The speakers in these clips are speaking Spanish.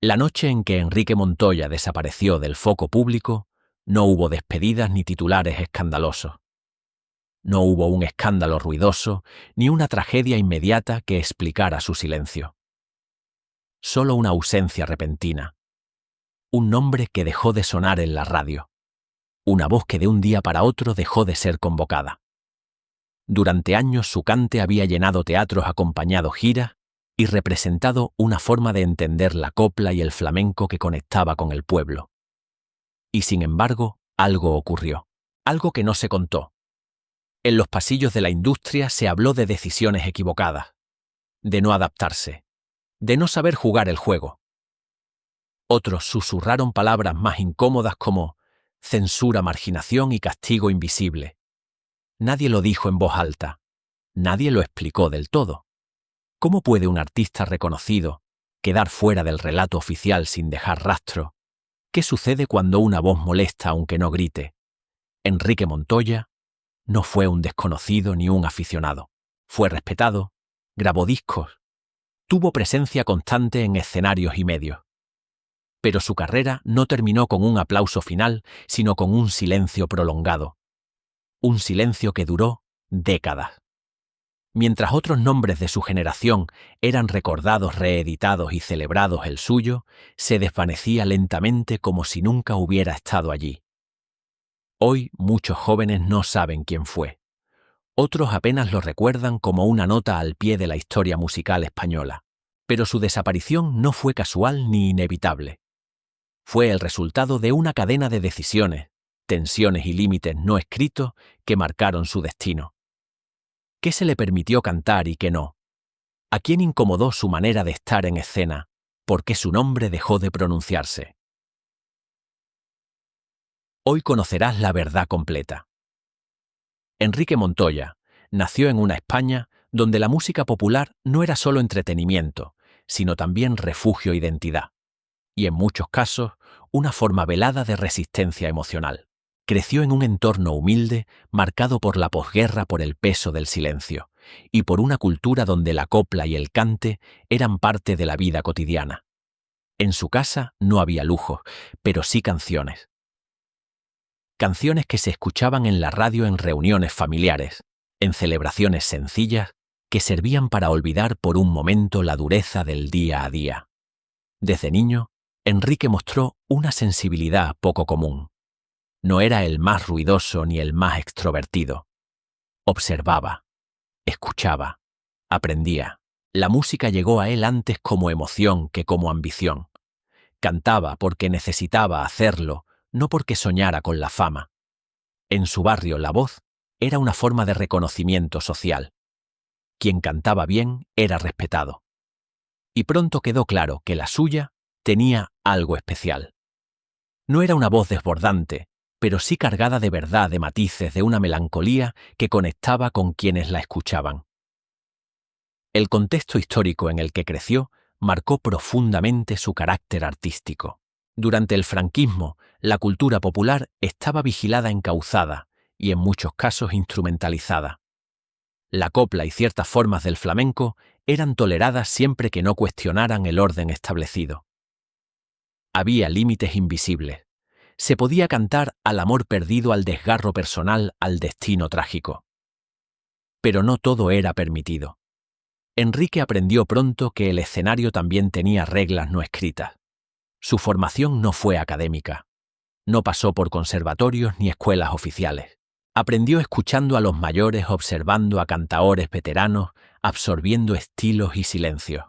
La noche en que Enrique Montoya desapareció del foco público, no hubo despedidas ni titulares escandalosos. No hubo un escándalo ruidoso ni una tragedia inmediata que explicara su silencio. Solo una ausencia repentina. Un nombre que dejó de sonar en la radio. Una voz que de un día para otro dejó de ser convocada. Durante años su cante había llenado teatros, acompañado giras y representado una forma de entender la copla y el flamenco que conectaba con el pueblo. Y sin embargo, algo ocurrió, algo que no se contó. En los pasillos de la industria se habló de decisiones equivocadas, de no adaptarse, de no saber jugar el juego. Otros susurraron palabras más incómodas como censura, marginación y castigo invisible. Nadie lo dijo en voz alta, nadie lo explicó del todo. ¿Cómo puede un artista reconocido quedar fuera del relato oficial sin dejar rastro? ¿Qué sucede cuando una voz molesta aunque no grite? Enrique Montoya no fue un desconocido ni un aficionado. Fue respetado, grabó discos, tuvo presencia constante en escenarios y medios. Pero su carrera no terminó con un aplauso final, sino con un silencio prolongado. Un silencio que duró décadas. Mientras otros nombres de su generación eran recordados, reeditados y celebrados, el suyo se desvanecía lentamente como si nunca hubiera estado allí. Hoy muchos jóvenes no saben quién fue. Otros apenas lo recuerdan como una nota al pie de la historia musical española. Pero su desaparición no fue casual ni inevitable. Fue el resultado de una cadena de decisiones, tensiones y límites no escritos que marcaron su destino. ¿Qué se le permitió cantar y qué no? ¿A quién incomodó su manera de estar en escena? ¿Por qué su nombre dejó de pronunciarse? Hoy conocerás la verdad completa. Enrique Montoya nació en una España donde la música popular no era solo entretenimiento, sino también refugio e identidad, y en muchos casos una forma velada de resistencia emocional. Creció en un entorno humilde, marcado por la posguerra, por el peso del silencio, y por una cultura donde la copla y el cante eran parte de la vida cotidiana. En su casa no había lujos, pero sí canciones. Canciones que se escuchaban en la radio en reuniones familiares, en celebraciones sencillas, que servían para olvidar por un momento la dureza del día a día. Desde niño, Enrique mostró una sensibilidad poco común. No era el más ruidoso ni el más extrovertido. Observaba, escuchaba, aprendía. La música llegó a él antes como emoción que como ambición. Cantaba porque necesitaba hacerlo, no porque soñara con la fama. En su barrio la voz era una forma de reconocimiento social. Quien cantaba bien era respetado. Y pronto quedó claro que la suya tenía algo especial. No era una voz desbordante, pero sí cargada de verdad, de matices, de una melancolía que conectaba con quienes la escuchaban. El contexto histórico en el que creció marcó profundamente su carácter artístico. Durante el franquismo, la cultura popular estaba vigilada, encauzada y en muchos casos instrumentalizada. La copla y ciertas formas del flamenco eran toleradas siempre que no cuestionaran el orden establecido. Había límites invisibles. Se podía cantar al amor perdido, al desgarro personal, al destino trágico. Pero no todo era permitido. Enrique aprendió pronto que el escenario también tenía reglas no escritas. Su formación no fue académica. No pasó por conservatorios ni escuelas oficiales. Aprendió escuchando a los mayores, observando a cantaores veteranos, absorbiendo estilos y silencios.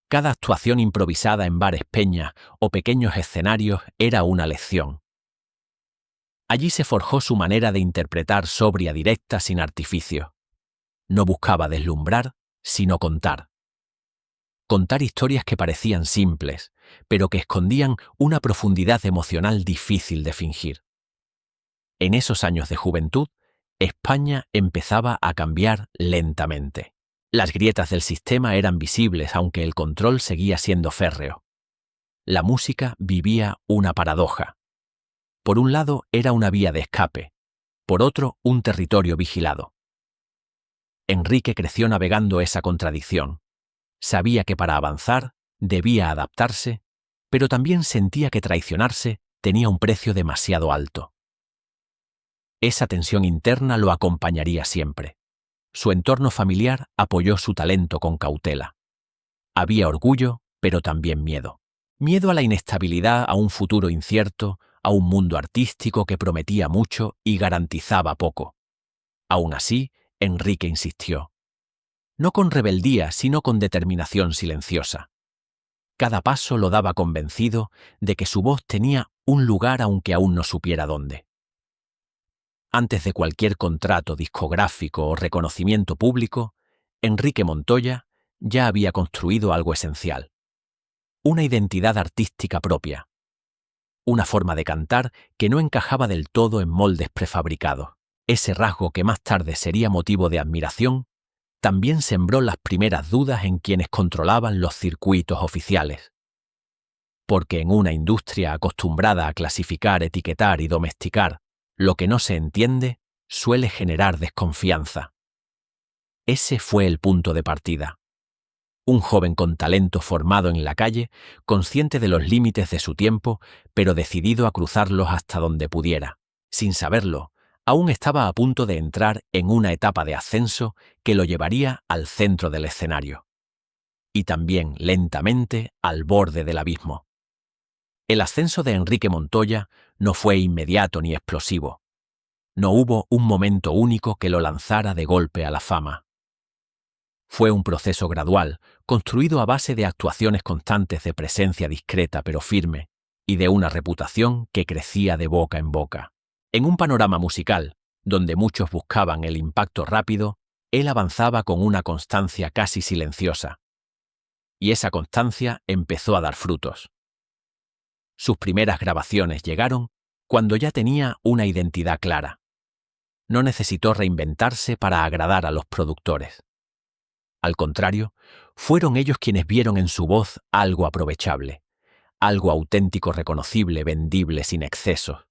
Cada actuación improvisada en bares, peñas o pequeños escenarios era una lección. Allí se forjó su manera de interpretar, sobria, directa, sin artificio. No buscaba deslumbrar, sino contar. Contar historias que parecían simples, pero que escondían una profundidad emocional difícil de fingir. En esos años de juventud, España empezaba a cambiar lentamente. Las grietas del sistema eran visibles, aunque el control seguía siendo férreo. La música vivía una paradoja. Por un lado era una vía de escape, por otro un territorio vigilado. Enrique creció navegando esa contradicción. Sabía que para avanzar Debía adaptarse, pero también sentía que traicionarse tenía un precio demasiado alto. Esa tensión interna lo acompañaría siempre. Su entorno familiar apoyó su talento con cautela. Había orgullo, pero también miedo. Miedo a la inestabilidad, a un futuro incierto, a un mundo artístico que prometía mucho y garantizaba poco. Aún así, Enrique insistió. No con rebeldía, sino con determinación silenciosa. Cada paso lo daba convencido de que su voz tenía un lugar aunque aún no supiera dónde. Antes de cualquier contrato discográfico o reconocimiento público, Enrique Montoya ya había construido algo esencial. Una identidad artística propia. Una forma de cantar que no encajaba del todo en moldes prefabricados. Ese rasgo que más tarde sería motivo de admiración, también sembró las primeras dudas en quienes controlaban los circuitos oficiales. Porque en una industria acostumbrada a clasificar, etiquetar y domesticar lo que no se entiende, suele generar desconfianza. Ese fue el punto de partida. Un joven con talento formado en la calle, consciente de los límites de su tiempo, pero decidido a cruzarlos hasta donde pudiera. Sin saberlo, aún estaba a punto de entrar en una etapa de ascenso que lo llevaría al centro del escenario. Y también, lentamente, al borde del abismo. El ascenso de Enrique Montoya no fue inmediato ni explosivo. No hubo un momento único que lo lanzara de golpe a la fama. Fue un proceso gradual, construido a base de actuaciones constantes de presencia discreta pero firme, y de una reputación que crecía de boca en boca. En un panorama musical, donde muchos buscaban el impacto rápido, él avanzaba con una constancia casi silenciosa. Y esa constancia empezó a dar frutos. Sus primeras grabaciones llegaron cuando ya tenía una identidad clara. No necesitó reinventarse para agradar a los productores. Al contrario, fueron ellos quienes vieron en su voz algo aprovechable, algo auténtico, reconocible, vendible, sin excesos.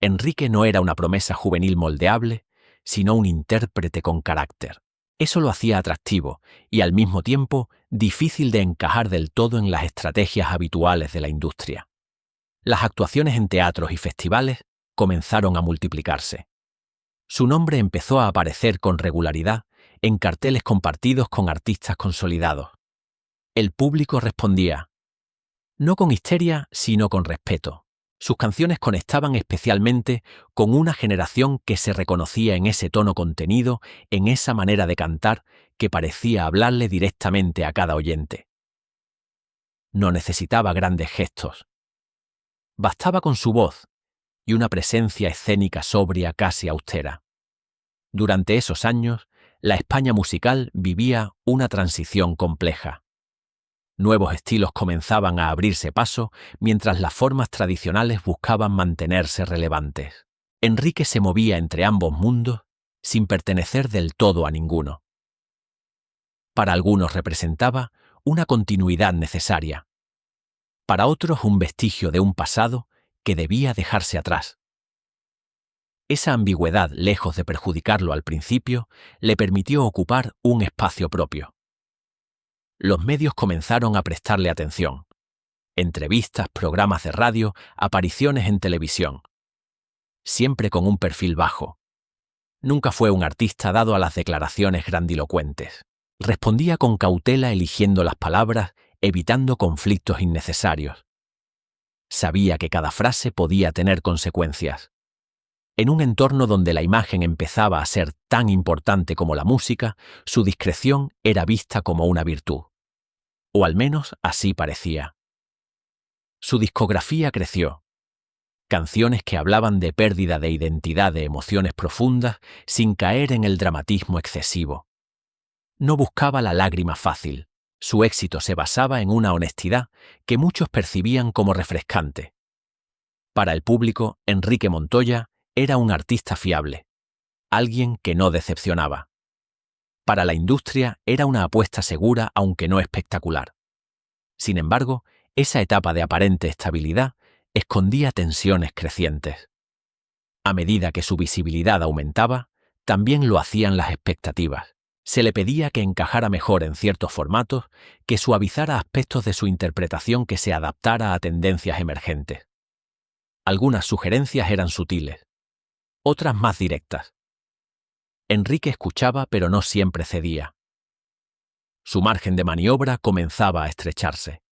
Enrique no era una promesa juvenil moldeable, sino un intérprete con carácter. Eso lo hacía atractivo y al mismo tiempo difícil de encajar del todo en las estrategias habituales de la industria. Las actuaciones en teatros y festivales comenzaron a multiplicarse. Su nombre empezó a aparecer con regularidad en carteles compartidos con artistas consolidados. El público respondía, no con histeria, sino con respeto. Sus canciones conectaban especialmente con una generación que se reconocía en ese tono contenido, en esa manera de cantar que parecía hablarle directamente a cada oyente. No necesitaba grandes gestos. Bastaba con su voz y una presencia escénica sobria, casi austera. Durante esos años, la España musical vivía una transición compleja. Nuevos estilos comenzaban a abrirse paso, mientras las formas tradicionales buscaban mantenerse relevantes. Enrique se movía entre ambos mundos, sin pertenecer del todo a ninguno. Para algunos representaba una continuidad necesaria. Para otros un vestigio de un pasado que debía dejarse atrás. Esa ambigüedad, lejos de perjudicarlo al principio, le permitió ocupar un espacio propio. Los medios comenzaron a prestarle atención. Entrevistas, programas de radio, apariciones en televisión. Siempre con un perfil bajo. Nunca fue un artista dado a las declaraciones grandilocuentes. Respondía con cautela eligiendo las palabras, evitando conflictos innecesarios. Sabía que cada frase podía tener consecuencias. En un entorno donde la imagen empezaba a ser tan importante como la música, su discreción era vista como una virtud. O al menos así parecía. Su discografía creció. Canciones que hablaban de pérdida de identidad, de emociones profundas, sin caer en el dramatismo excesivo. No buscaba la lágrima fácil. Su éxito se basaba en una honestidad que muchos percibían como refrescante. Para el público, Enrique Montoya era un artista fiable, alguien que no decepcionaba. Para la industria era una apuesta segura aunque no espectacular. Sin embargo, esa etapa de aparente estabilidad escondía tensiones crecientes. A medida que su visibilidad aumentaba, también lo hacían las expectativas. Se le pedía que encajara mejor en ciertos formatos, que suavizara aspectos de su interpretación, que se adaptara a tendencias emergentes. Algunas sugerencias eran sutiles, otras más directas. Enrique escuchaba, pero no siempre cedía. Su margen de maniobra comenzaba a estrecharse.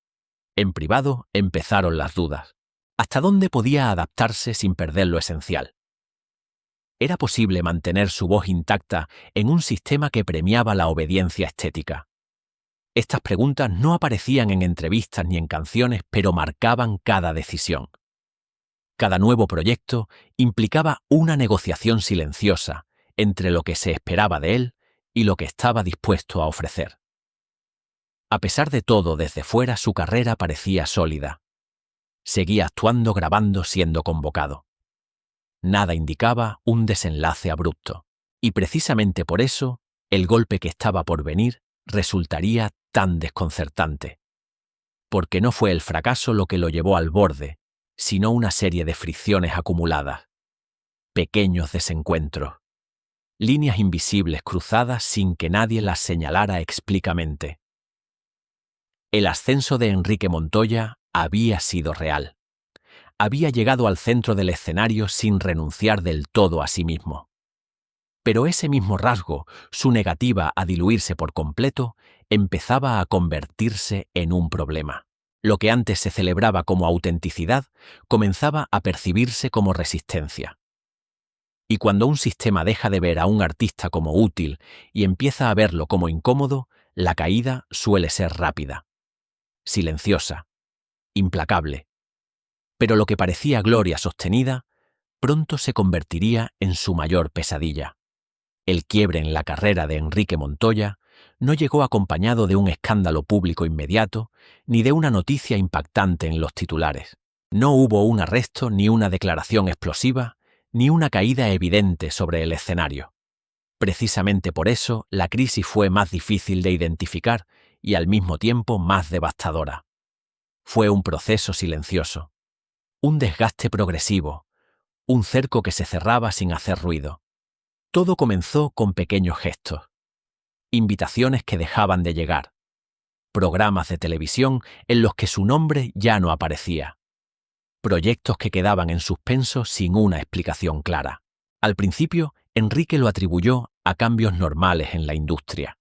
En privado empezaron las dudas. ¿Hasta dónde podía adaptarse sin perder lo esencial? ¿Era posible mantener su voz intacta en un sistema que premiaba la obediencia estética? Estas preguntas no aparecían en entrevistas ni en canciones, pero marcaban cada decisión. Cada nuevo proyecto implicaba una negociación silenciosa entre lo que se esperaba de él y lo que estaba dispuesto a ofrecer. A pesar de todo, desde fuera su carrera parecía sólida. Seguía actuando, grabando, siendo convocado. Nada indicaba un desenlace abrupto. Y precisamente por eso, el golpe que estaba por venir resultaría tan desconcertante. Porque no fue el fracaso lo que lo llevó al borde, sino una serie de fricciones acumuladas. Pequeños desencuentros. Líneas invisibles cruzadas sin que nadie las señalara explícitamente. El ascenso de Enrique Montoya había sido real. Había llegado al centro del escenario sin renunciar del todo a sí mismo. Pero ese mismo rasgo, su negativa a diluirse por completo, empezaba a convertirse en un problema. Lo que antes se celebraba como autenticidad comenzaba a percibirse como resistencia. Y cuando un sistema deja de ver a un artista como útil y empieza a verlo como incómodo, la caída suele ser rápida, silenciosa, implacable. Pero lo que parecía gloria sostenida, pronto se convertiría en su mayor pesadilla. El quiebre en la carrera de Enrique Montoya no llegó acompañado de un escándalo público inmediato ni de una noticia impactante en los titulares. No hubo un arresto, ni una declaración explosiva, ni una caída evidente sobre el escenario. Precisamente por eso, la crisis fue más difícil de identificar y al mismo tiempo más devastadora. Fue un proceso silencioso, un desgaste progresivo, un cerco que se cerraba sin hacer ruido. Todo comenzó con pequeños gestos, invitaciones que dejaban de llegar, programas de televisión en los que su nombre ya no aparecía, proyectos que quedaban en suspenso sin una explicación clara. Al principio, Enrique lo atribuyó a cambios normales en la industria,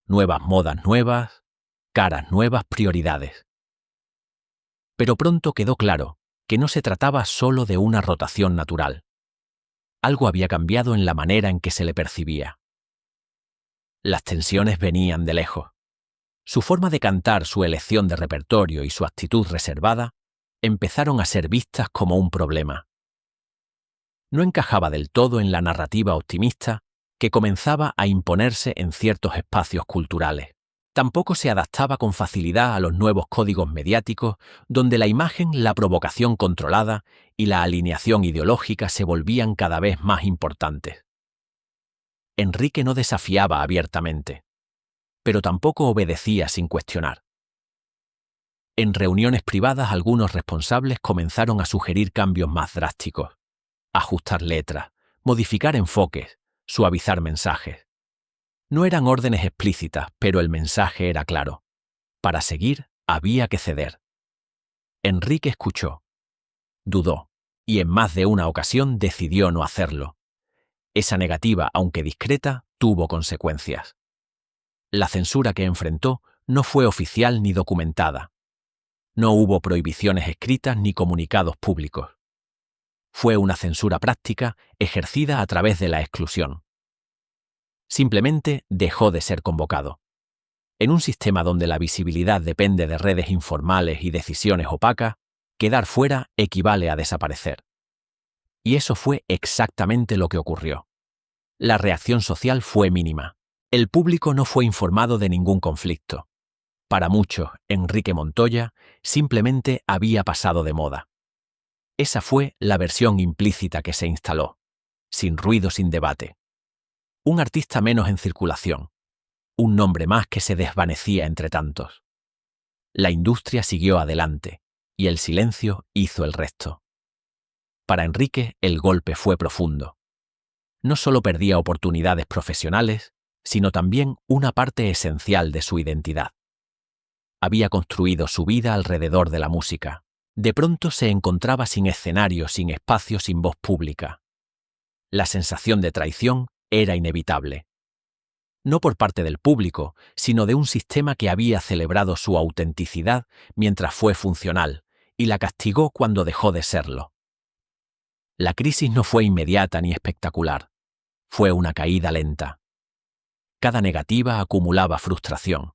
nuevas modas nuevas, caras nuevas, prioridades. Pero pronto quedó claro que no se trataba solo de una rotación natural. Algo había cambiado en la manera en que se le percibía. Las tensiones venían de lejos. Su forma de cantar, su elección de repertorio y su actitud reservada empezaron a ser vistas como un problema. No encajaba del todo en la narrativa optimista que comenzaba a imponerse en ciertos espacios culturales. Tampoco se adaptaba con facilidad a los nuevos códigos mediáticos, donde la imagen, la provocación controlada y la alineación ideológica se volvían cada vez más importantes. Enrique no desafiaba abiertamente, pero tampoco obedecía sin cuestionar. En reuniones privadas, algunos responsables comenzaron a sugerir cambios más drásticos, ajustar letras, modificar enfoques, suavizar mensajes. No eran órdenes explícitas, pero el mensaje era claro. Para seguir, había que ceder. Enrique escuchó, dudó, y en más de una ocasión decidió no hacerlo. Esa negativa, aunque discreta, tuvo consecuencias. La censura que enfrentó no fue oficial ni documentada. No hubo prohibiciones escritas ni comunicados públicos. Fue una censura práctica ejercida a través de la exclusión. Simplemente dejó de ser convocado. En un sistema donde la visibilidad depende de redes informales y decisiones opacas, quedar fuera equivale a desaparecer. Y eso fue exactamente lo que ocurrió. La reacción social fue mínima. El público no fue informado de ningún conflicto. Para muchos, Enrique Montoya simplemente había pasado de moda. Esa fue la versión implícita que se instaló, sin ruido, sin debate. Un artista menos en circulación, un nombre más que se desvanecía entre tantos. La industria siguió adelante, y el silencio hizo el resto. Para Enrique, el golpe fue profundo. No solo perdía oportunidades profesionales, sino también una parte esencial de su identidad. Había construido su vida alrededor de la música. De pronto se encontraba sin escenario, sin espacio, sin voz pública. La sensación de traición era inevitable. No por parte del público, sino de un sistema que había celebrado su autenticidad mientras fue funcional y la castigó cuando dejó de serlo. La crisis no fue inmediata ni espectacular. Fue una caída lenta. Cada negativa acumulaba frustración.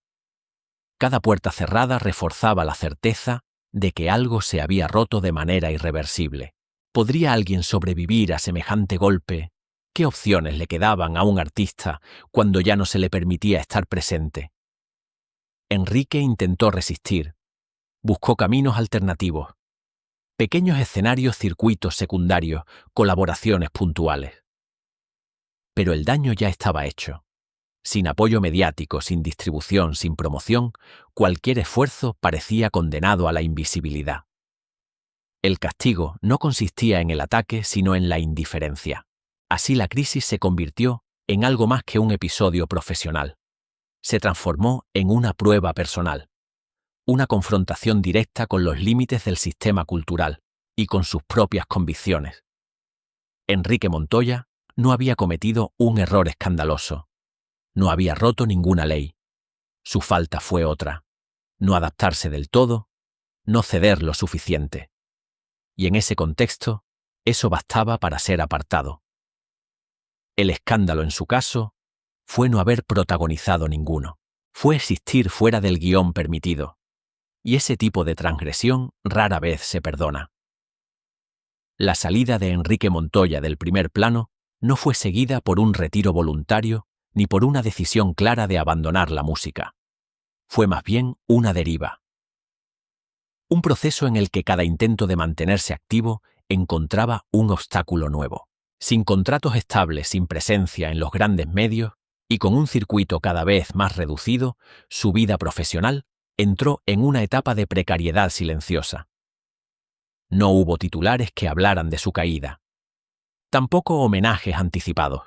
Cada puerta cerrada reforzaba la certeza de que algo se había roto de manera irreversible. ¿Podría alguien sobrevivir a semejante golpe? ¿Qué opciones le quedaban a un artista cuando ya no se le permitía estar presente? Enrique intentó resistir. Buscó caminos alternativos. Pequeños escenarios, circuitos secundarios, colaboraciones puntuales. Pero el daño ya estaba hecho. Sin apoyo mediático, sin distribución, sin promoción, cualquier esfuerzo parecía condenado a la invisibilidad. El castigo no consistía en el ataque, sino en la indiferencia. Así la crisis se convirtió en algo más que un episodio profesional. Se transformó en una prueba personal, una confrontación directa con los límites del sistema cultural y con sus propias convicciones. Enrique Montoya no había cometido un error escandaloso. No había roto ninguna ley. Su falta fue otra: no adaptarse del todo, no ceder lo suficiente. Y en ese contexto, eso bastaba para ser apartado. El escándalo en su caso fue no haber protagonizado ninguno. Fue existir fuera del guión permitido. Y ese tipo de transgresión rara vez se perdona. La salida de Enrique Montoya del primer plano no fue seguida por un retiro voluntario ni por una decisión clara de abandonar la música. Fue más bien una deriva. Un proceso en el que cada intento de mantenerse activo encontraba un obstáculo nuevo. Sin contratos estables, sin presencia en los grandes medios y con un circuito cada vez más reducido, su vida profesional entró en una etapa de precariedad silenciosa. No hubo titulares que hablaran de su caída. Tampoco homenajes anticipados.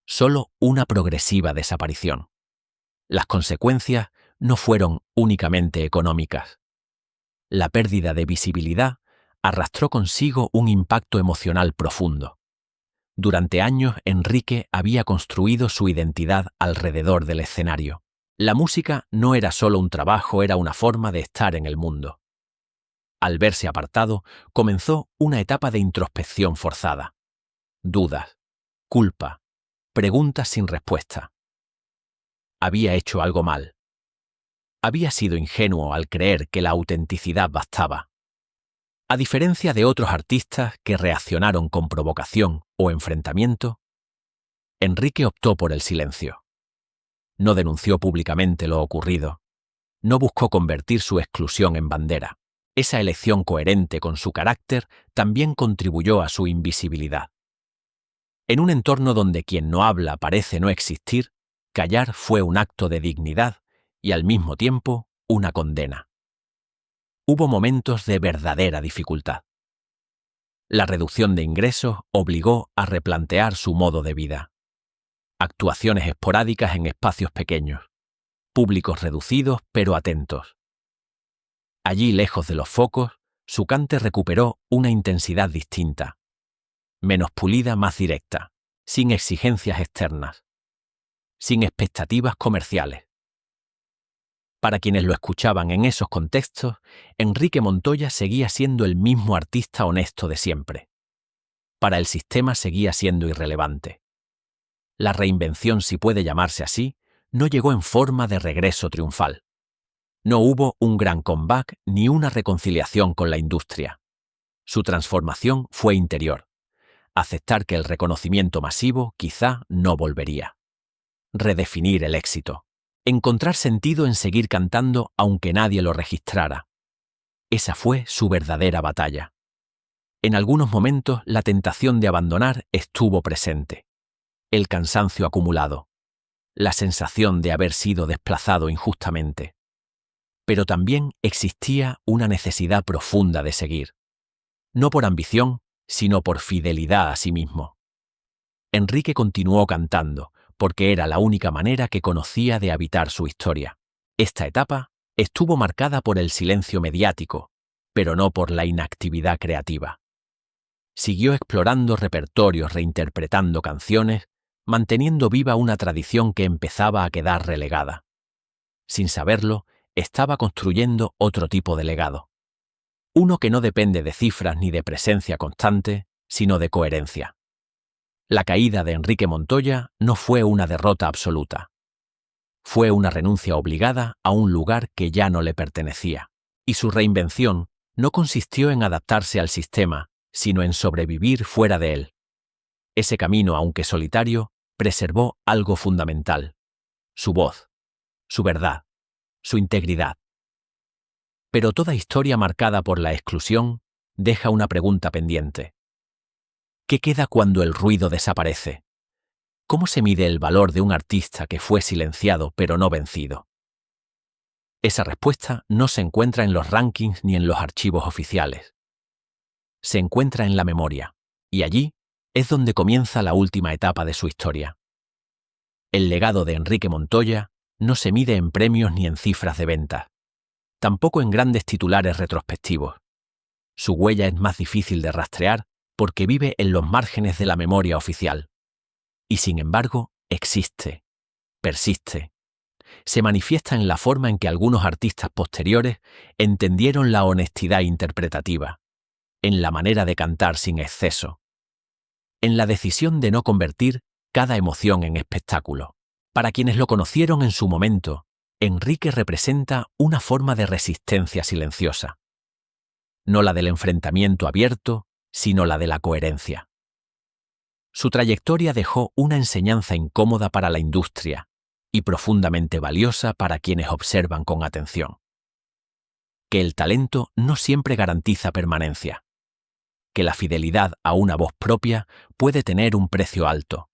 Solo una progresiva desaparición. Las consecuencias no fueron únicamente económicas. La pérdida de visibilidad arrastró consigo un impacto emocional profundo. Durante años, Enrique había construido su identidad alrededor del escenario. La música no era solo un trabajo, era una forma de estar en el mundo. Al verse apartado, comenzó una etapa de introspección forzada. Dudas, culpa, preguntas sin respuesta. Había hecho algo mal. Había sido ingenuo al creer que la autenticidad bastaba. A diferencia de otros artistas que reaccionaron con provocación o enfrentamiento, Enrique optó por el silencio. No denunció públicamente lo ocurrido. No buscó convertir su exclusión en bandera. Esa elección coherente con su carácter también contribuyó a su invisibilidad. En un entorno donde quien no habla parece no existir, callar fue un acto de dignidad y al mismo tiempo una condena. Hubo momentos de verdadera dificultad. La reducción de ingresos obligó a replantear su modo de vida. Actuaciones esporádicas en espacios pequeños, públicos reducidos pero atentos. Allí, lejos de los focos, su cante recuperó una intensidad distinta, menos pulida, más directa, sin exigencias externas, sin expectativas comerciales. Para quienes lo escuchaban en esos contextos, Enrique Montoya seguía siendo el mismo artista honesto de siempre. Para el sistema seguía siendo irrelevante. La reinvención, si puede llamarse así, no llegó en forma de regreso triunfal. No hubo un gran comeback ni una reconciliación con la industria. Su transformación fue interior. Aceptar que el reconocimiento masivo quizá no volvería. Redefinir el éxito. Encontrar sentido en seguir cantando aunque nadie lo registrara. Esa fue su verdadera batalla. En algunos momentos la tentación de abandonar estuvo presente. El cansancio acumulado. La sensación de haber sido desplazado injustamente. Pero también existía una necesidad profunda de seguir. No por ambición, sino por fidelidad a sí mismo. Enrique continuó cantando, porque era la única manera que conocía de habitar su historia. Esta etapa estuvo marcada por el silencio mediático, pero no por la inactividad creativa. Siguió explorando repertorios, reinterpretando canciones, manteniendo viva una tradición que empezaba a quedar relegada. Sin saberlo, estaba construyendo otro tipo de legado. Uno que no depende de cifras ni de presencia constante, sino de coherencia. La caída de Enrique Montoya no fue una derrota absoluta. Fue una renuncia obligada a un lugar que ya no le pertenecía. Y su reinvención no consistió en adaptarse al sistema, sino en sobrevivir fuera de él. Ese camino, aunque solitario, preservó algo fundamental: su voz, su verdad, su integridad. Pero toda historia marcada por la exclusión deja una pregunta pendiente. ¿Qué queda cuando el ruido desaparece? ¿Cómo se mide el valor de un artista que fue silenciado pero no vencido? Esa respuesta no se encuentra en los rankings ni en los archivos oficiales. Se encuentra en la memoria, y allí es donde comienza la última etapa de su historia. El legado de Enrique Montoya no se mide en premios ni en cifras de ventas, tampoco en grandes titulares retrospectivos. Su huella es más difícil de rastrear porque vive en los márgenes de la memoria oficial. Y sin embargo, existe, persiste. Se manifiesta en la forma en que algunos artistas posteriores entendieron la honestidad interpretativa, en la manera de cantar sin exceso, en la decisión de no convertir cada emoción en espectáculo. Para quienes lo conocieron en su momento, Enrique representa una forma de resistencia silenciosa. No la del enfrentamiento abierto, sino la de la coherencia. Su trayectoria dejó una enseñanza incómoda para la industria y profundamente valiosa para quienes observan con atención. Que el talento no siempre garantiza permanencia. Que la fidelidad a una voz propia puede tener un precio alto.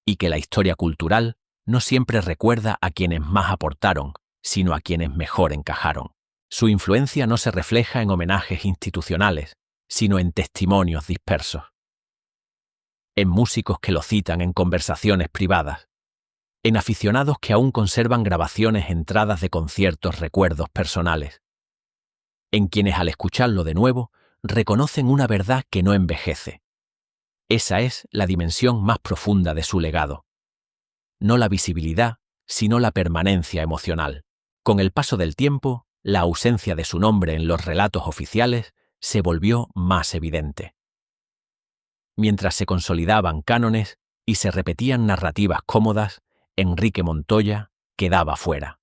Y que la historia cultural no siempre recuerda a quienes más aportaron, sino a quienes mejor encajaron. Su influencia no se refleja en homenajes institucionales, sino en testimonios dispersos. En músicos que lo citan en conversaciones privadas. En aficionados que aún conservan grabaciones entradas de conciertos, recuerdos personales. En quienes al escucharlo de nuevo reconocen una verdad que no envejece. Esa es la dimensión más profunda de su legado. No la visibilidad, sino la permanencia emocional. Con el paso del tiempo, la ausencia de su nombre en los relatos oficiales se volvió más evidente. Mientras se consolidaban cánones y se repetían narrativas cómodas, Enrique Montoya quedaba fuera.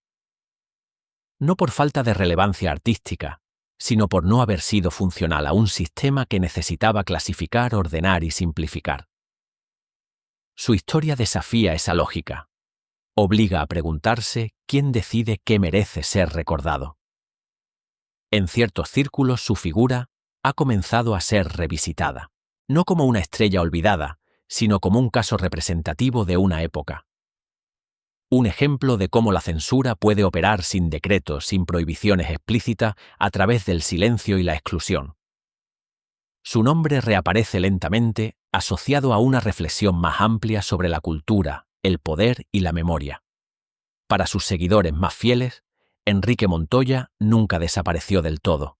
No por falta de relevancia artística, sino por no haber sido funcional a un sistema que necesitaba clasificar, ordenar y simplificar. Su historia desafía esa lógica. Obliga a preguntarse quién decide qué merece ser recordado. En ciertos círculos su figura ha comenzado a ser revisitada, no como una estrella olvidada, sino como un caso representativo de una época. Un ejemplo de cómo la censura puede operar sin decretos, sin prohibiciones explícitas, a través del silencio y la exclusión. Su nombre reaparece lentamente, asociado a una reflexión más amplia sobre la cultura, el poder y la memoria. Para sus seguidores más fieles, Enrique Montoya nunca desapareció del todo.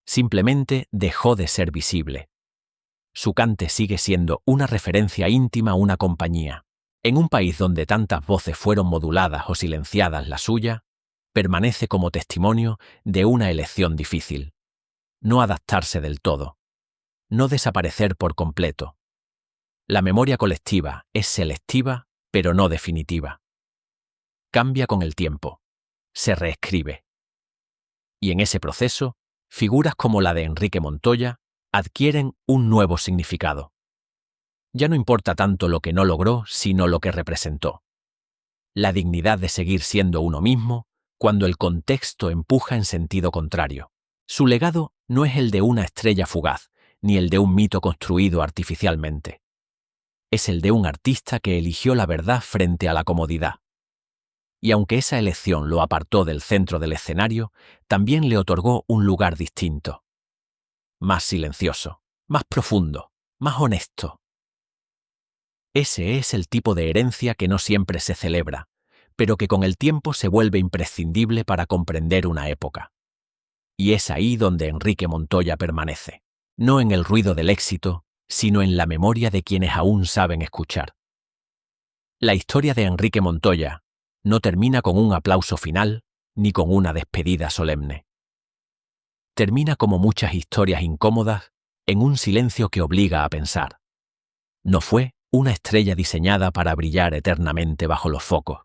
Simplemente dejó de ser visible. Su cante sigue siendo una referencia íntima a una compañía. En un país donde tantas voces fueron moduladas o silenciadas, la suya permanece como testimonio de una elección difícil. No adaptarse del todo. No desaparecer por completo. La memoria colectiva es selectiva, pero no definitiva. Cambia con el tiempo. Se reescribe. Y en ese proceso, figuras como la de Enrique Montoya adquieren un nuevo significado. Ya no importa tanto lo que no logró, sino lo que representó. La dignidad de seguir siendo uno mismo cuando el contexto empuja en sentido contrario. Su legado no es el de una estrella fugaz, ni el de un mito construido artificialmente. Es el de un artista que eligió la verdad frente a la comodidad. Y aunque esa elección lo apartó del centro del escenario, también le otorgó un lugar distinto. Más silencioso, más profundo, más honesto. Ese es el tipo de herencia que no siempre se celebra, pero que con el tiempo se vuelve imprescindible para comprender una época. Y es ahí donde Enrique Montoya permanece, no en el ruido del éxito, sino en la memoria de quienes aún saben escuchar. La historia de Enrique Montoya no termina con un aplauso final ni con una despedida solemne. Termina como muchas historias incómodas, en un silencio que obliga a pensar. No fue una estrella diseñada para brillar eternamente bajo los focos.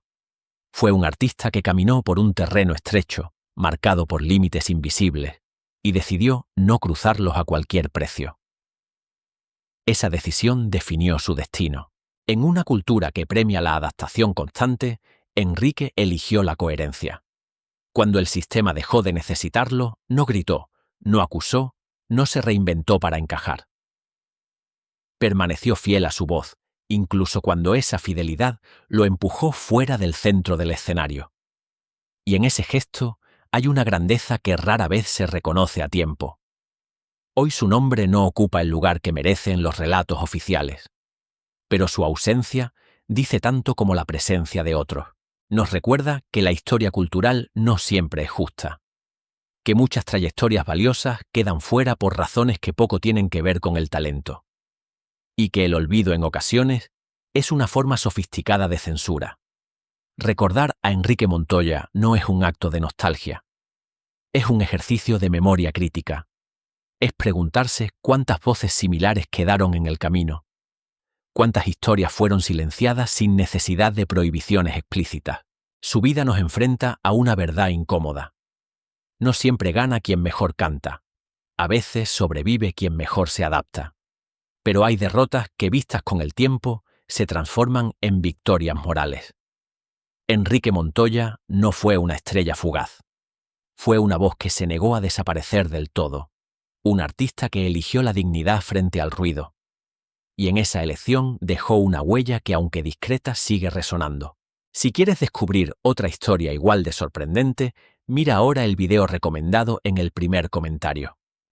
Fue un artista que caminó por un terreno estrecho, marcado por límites invisibles, y decidió no cruzarlos a cualquier precio. Esa decisión definió su destino. En una cultura que premia la adaptación constante, Enrique eligió la coherencia. Cuando el sistema dejó de necesitarlo, no gritó, no acusó, no se reinventó para encajar. Permaneció fiel a su voz, incluso cuando esa fidelidad lo empujó fuera del centro del escenario. Y en ese gesto hay una grandeza que rara vez se reconoce a tiempo. Hoy su nombre no ocupa el lugar que merece en los relatos oficiales, pero su ausencia dice tanto como la presencia de otros. Nos recuerda que la historia cultural no siempre es justa, que muchas trayectorias valiosas quedan fuera por razones que poco tienen que ver con el talento, y que el olvido en ocasiones es una forma sofisticada de censura. Recordar a Enrique Montoya no es un acto de nostalgia, es un ejercicio de memoria crítica. Es preguntarse cuántas voces similares quedaron en el camino, cuántas historias fueron silenciadas sin necesidad de prohibiciones explícitas. Su vida nos enfrenta a una verdad incómoda. No siempre gana quien mejor canta, a veces sobrevive quien mejor se adapta. Pero hay derrotas que, vistas con el tiempo, se transforman en victorias morales. Enrique Montoya no fue una estrella fugaz. Fue una voz que se negó a desaparecer del todo. Un artista que eligió la dignidad frente al ruido. Y en esa elección dejó una huella que, aunque discreta, sigue resonando. Si quieres descubrir otra historia igual de sorprendente, mira ahora el video recomendado en el primer comentario.